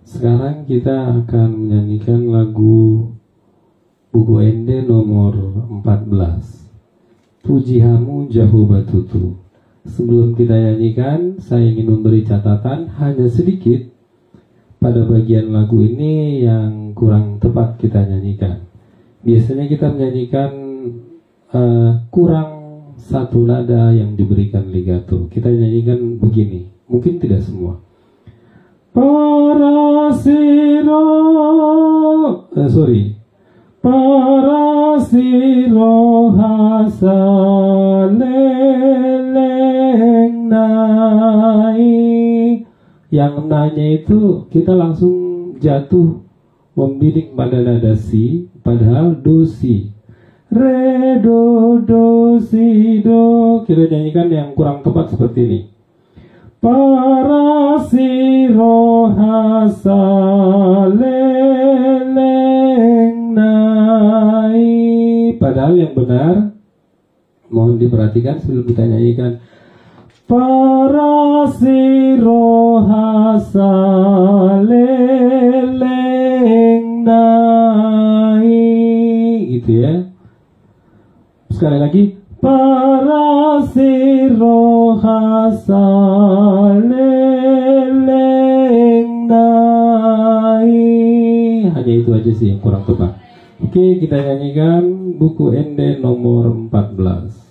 Sekarang kita akan menyanyikan lagu buku Ende nomor 14, Pujihamu Jauh Batutu. Sebelum kita nyanyikan, saya ingin memberi catatan hanya sedikit pada bagian lagu ini yang kurang tepat kita nyanyikan. Biasanya kita menyanyikan kurang satu nada yang diberikan legato. Kita nyanyikan begini, mungkin tidak semua. Parasiro hasaleleng nai. Yang nanya itu kita langsung jatuh membidik pada nada si, padahal do si. Re do do si do. Kita nyanyikan yang kurang tepat seperti ini. Parasiro hasaleleng nai. Padahal yang benar, mohon diperhatikan sebelum kita nyanyikan. Parasiro hasaleleng nai. Gitu ya. Sekali lagi, parasiro hasaleleng nai. Hanya itu aja sih yang kurang tepat. Oke, kita nyanyikan buku Ende nomor 14.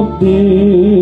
Tuhan Deva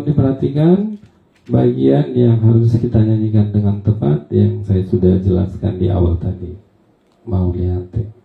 Perhatikan bagian yang harus kita nyanyikan dengan tepat yang saya sudah jelaskan di awal tadi. Mau lihat.